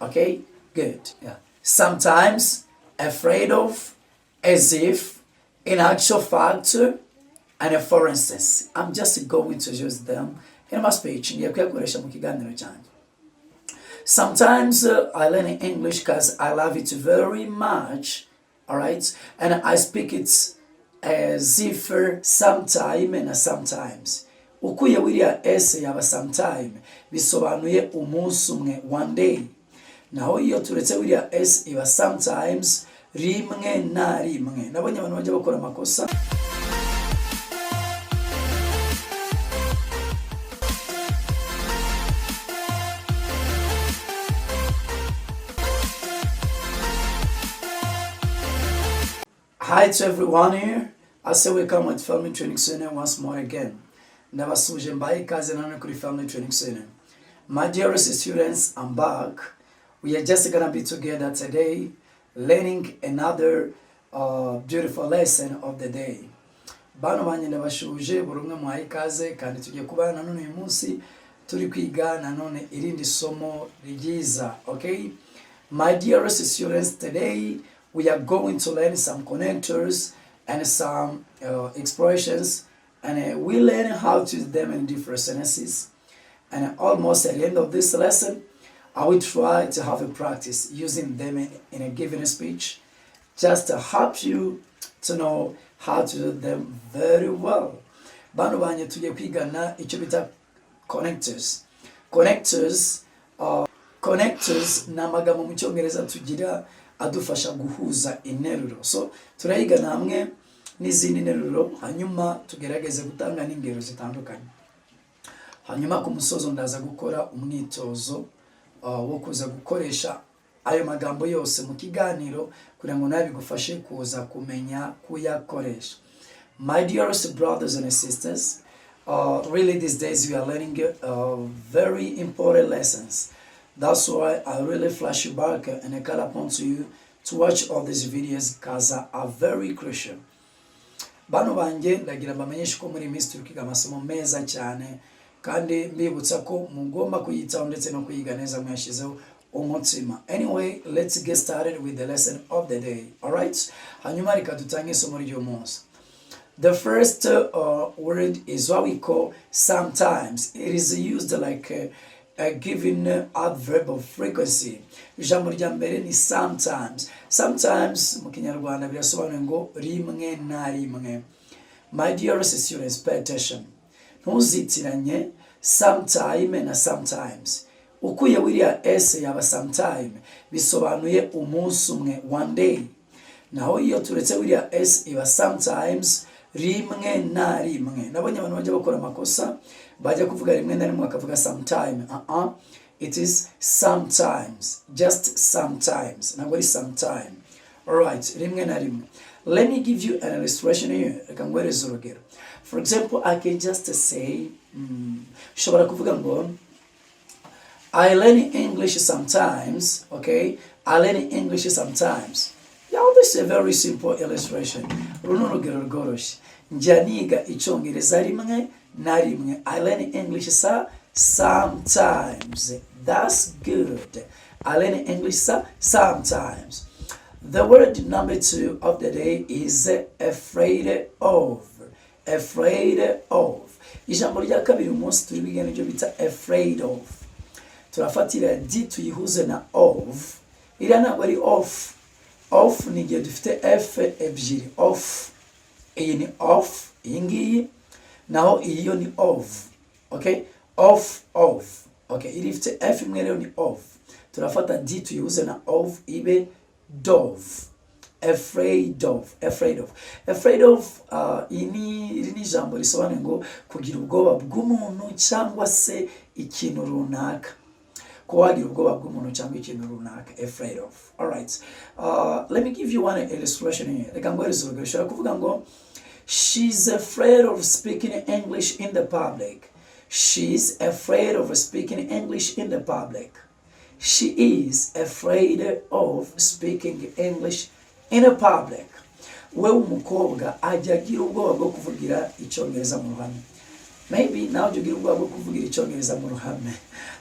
Okay, good. Yeah. Sometimes, afraid of, as if, in actual fact, and for instance. I'm just going to use them in my speech. Sometimes I learn English because I love it very much, alright? And I speak it as if sometime and sometimes. Ukuye wiriya ese yaba sometime bisobanuye umunsi umwe, one day. Naho iyo turetse wiriya ese iba sometimes, rimwe na rimwe. Nabonye abantu bajya bakora amakosa. Hi to everyone here. I say welcome at Family Training Center once more again. Ndabasuje mbaye ikaze nanone kuri Family Training Center. My dearest students, I'm back. We are just gonna be together today, learning another beautiful lesson of the day. Bano banye ndabashuje burumwe mwaye ikaze kandi tugiye kubana nanone uyu munsi turi kwiga nanone irindi somo ryiza. Okay? My dearest students, today we are going to learn some connectors and some expressions, and we learn how to use them in different sentences. And almost at the end of this lesson, I will try to have a practice using them in a given speech, just to help you to know how to do them very well. Bano banye tugiye kwigana icyo bita connectors. Connectors na amagambo mu cyongereza tugira adufasha guhuza interuro. So turayigana hamwe n'izindi nteruro, hanyuma tugerageze gutanga n'ingero zitandukanye. Hanyuma ku musozo ndaza gukora umwitozo wo kuza gukoresha ayo magambo yose mu kiganiro kugira ngo nawe bigufashe kuza kumenya kuyakoresha. My dearest brothers and sisters, really these days we are learning very important lessons. That's why I really flash you back and I call upon to you to watch all these videos because are very crucial. Bano banje ndagira bamenyesha ko muri minsi turi kwiga amasomo meza cyane kandi mbibutsa ko mugomba kuyitaho ndetse no kuyiga neza mwashizeho umutima. Anyway, let's get started with the lesson of the day. Alright? Hanyuma reka dutange isomo ry'uyu munsi. The first word is what we call sometimes. It is used like a given adverb of frequency. Ijambo rya mbere ni sometimes. Sometimes mu Kinyarwanda birasobanuye ngo rimwe na rimwe. My dearest students, pay attention. Ntuzitiranye sometime na sometimes. Ukuye wiriya ese yaba sometime bisobanuye umunsi umwe, one day. Naho iyo turetse wiriya ese iba sometimes, rimwe na rimwe. Nabonye abantu bajya bakora amakosa bajya kuvuga rimwe na rimwe bakavuga sometime. It is sometimes, just sometimes. Ntabwo ari sometime. Alright, rimwe na rimwe. Let me give you an illustration here. Reka ngwereze urugero. For example, I can just say, shobora kuvuga ngo I learn English sometimes, okay? I learn English sometimes. Yeah, this is a very simple illustration. Runo rugero rworoshye. Njya niga Icyongereza rimwe na rimwe. I learn English sometimes. That's good. I learn English sometimes. The word number 2 of the day is afraid of. Afraid of. Ijambo rya kabiri umunsi turi bigana ibyo bita afraid of. Turafatira di tuyihuze na of. Iriya ntabwo ari off. Off ni igihe dufite f ebyiri. Off. Iyi ni off. Iyi ngiyi. Naho iyo ni of. Okay? Off. Okay? Iri ifite f imwe rero ni of. Turafata di tuyihuze na of ibe dove. Afraid of. Iri ni ijambo risobanuye ngo kugira ubwoba bw'umuntu cyangwa se ikintu runaka. Kuwagira ubwoba bw'umuntu cyangwa ikintu runaka. Afraid of. Alright. Let me give you one illustration here. Reka ngwereze urugero. Ushobora kuvuga ngo she's afraid of speaking English in the public. She's afraid of speaking English in the public. She is afraid of speaking English in a public. Wewe umukobwa ajya agira ubwoba bwo kuvugira Icyongereza mu ruhame. Maybe nawe ugira ubwoba bwo kuvugira Icyongereza mu ruhame.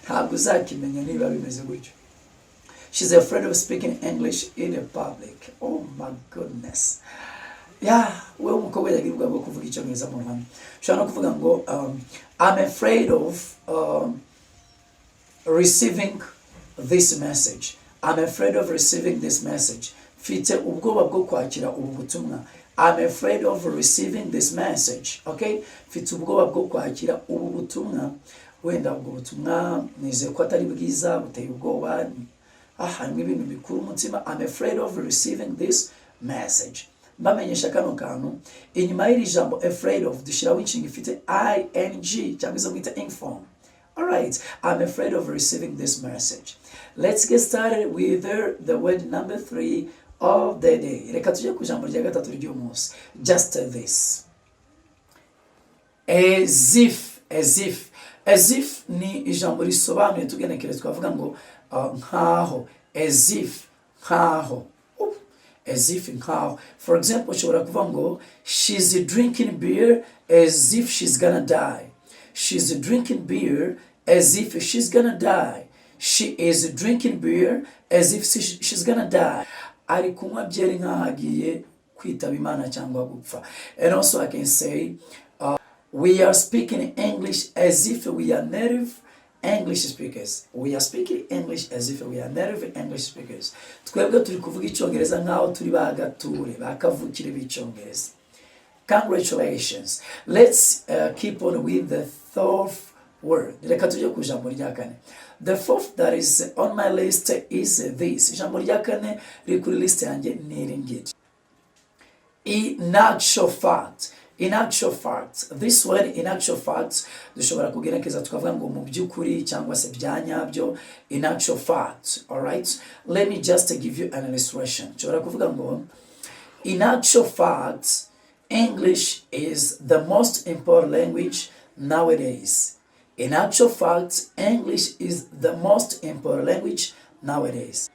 Ntabwo uzakimenya niba bimeze gutyo. She's afraid of speaking English in a public. Oh my goodness. Yeah, wewe umukobwa yagira ubwoba bwo kuvuga icyongereza mu ruhame. Ushobora no kuvuga ngo I'm afraid of receiving this message. I'm afraid of receiving this message. Mfite ubwoba bwo kwakira ubu butumwa. I'm afraid of receiving this message. Okay? Mfite ubwoba bwo kwakira ubu butumwa. Wenda ubwo butumwa nizeye ko atari bwiza, buteye ubwoba. Harimo ibintu bikuru umutima. I'm afraid of receiving this message. Mbamenyesha kano kantu inyuma y'iri jambo afraid of dushiraho inshinga ifite ing cyangwa izo mwita inform. Alright, I'm afraid of receiving this message. Let's get started with the word number 3 of the day. Reka tujye ku jambo rya gatatu ry'uyu munsi. Just this. As if ni ijambo risobanuye tugenekereza twavuga ngo nkaho, as if nkaho. As if nkaho. For example, ushobora kuvuga ngo she's drinking beer as if she's gonna die. She's drinking beer as if she's gonna die. She is drinking beer as if she's gonna die. Ari kunywa byeri nkaho agiye kwitaba Imana cyangwa gupfa. And also I can say we are speaking English as if we are native English speakers. We are speaking English as if we are native English speakers. Twebwe turi kuvuga Icyongereza nkaho turi bagature bakavukire b'Icyongereza. Congratulations. Let's keep on with the fourth word. Reka tujye ku jambo rya kane. The fourth that is on my list is this. Jambo rya kane riri kuri list yanjye ni iri ngiri. In actual fact. In actual fact, this word in actual fact dushobora kugerekeza tukavuga ngo mu byukuri cyangwa se byanyabyo. In actual fact, all right? Let me just give you an illustration. Dushobora kuvuga ngo in actual fact, English is the most important language nowadays. In actual fact, English is the most important language nowadays.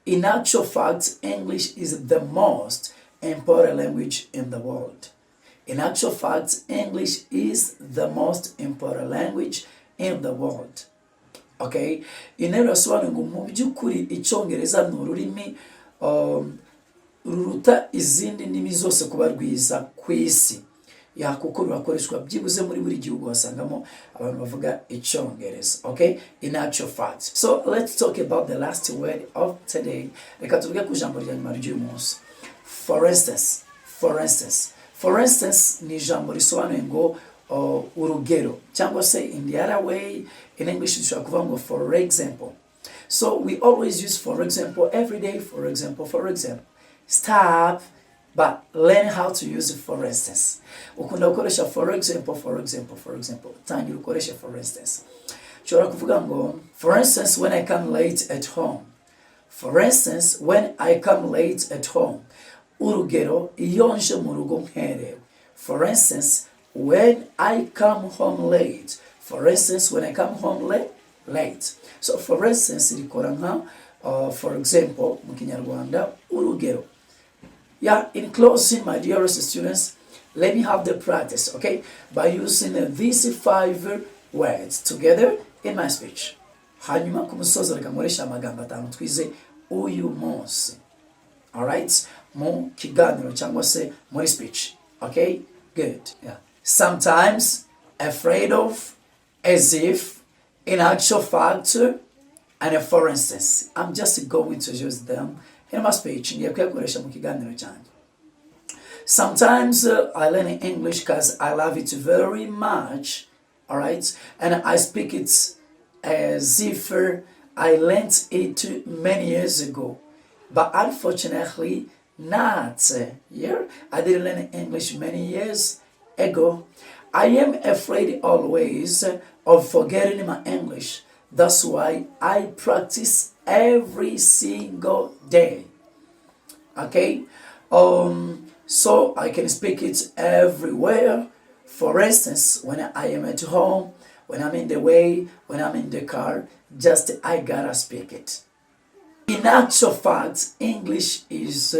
In actual fact, English is the most important language in the world. In actual fact, English is the most important language in the world. Okay? Interuro yasobanuye ngo mu by'ukuri Icyongereza ni ururimi ruruta izindi ndimi zose kuba rwiza ku isi. Kuko rurakoreshwa byibuze muri buri gihugu wasangamo abantu bavuga Icyongereza. Okay? In actual fact. So let's talk about the last word of today. Reka tuvuge ku jambo rya nyuma ry'uyu munsi. For instance, ni ijambo risobanuye ngo urugero cyangwa se in the other way in English dushobora kuvuga ngo for example. So we always use for example every day. For example. Stop, but learn how to use it. For instance, ukunda gukoresha for example. Tangira ukoreshe for instance. Ushobora kuvuga ngo for instance when I come late at home. For instance when I come late at home. Urugero iyo nje mu rugo nkerewe. For instance when I come home late. For instance when I come home late. So for instance rikora nka for example mu Kinyarwanda urugero. Yeah, in closing, my dearest students, let me have the practice, okay, by using these 5 words together in my speech. Hanyuma ku musozo reka nkoresha amagambo 5 twize uyu munsi. Alright, mu kiganiro cyangwa se muri speech. Okay, good. Yeah. Sometimes, afraid of, as if, in actual fact, and for instance. I'm just going to use them in my speech. Sometimes I learn English because I love it very much. Alright, and I speak it as if I learned it many years ago. But unfortunately, not. Yeah, I didn't learn English many years ago. I am afraid always of forgetting my English. That's why I practice every single day. Okay? So I can speak it everywhere. For instance, when I am at home, when I'm in the way, when I'm in the car, just I gotta speak it. In actual fact, English is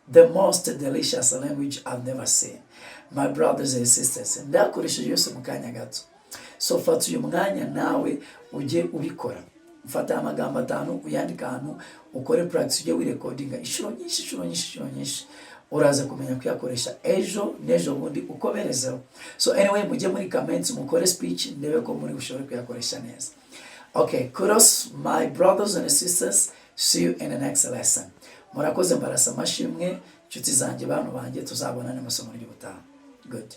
the most delicious language I've never seen. My brothers and sisters, ndakoresheje yose mu kanya gato. So fata uyu mwanya nawe ujye ubikora. ufata amagambo 5 uyandika ahantu ukore practice ujye wirecordinga inshuro nyinshi uraza kumenya kuyakoresha ejo n'ejo bundi ukomerezeho. So anyway, mujye muri comments mukore speech ndebe ko muri bushobore kuyakoresha neza. Okay, kudos my brothers and sisters, see you in the next lesson. Murakoze mbarasa amashimwe nshuti zanjye bantu banjye, tuzabonana mu masomo y'ubutaha. Good.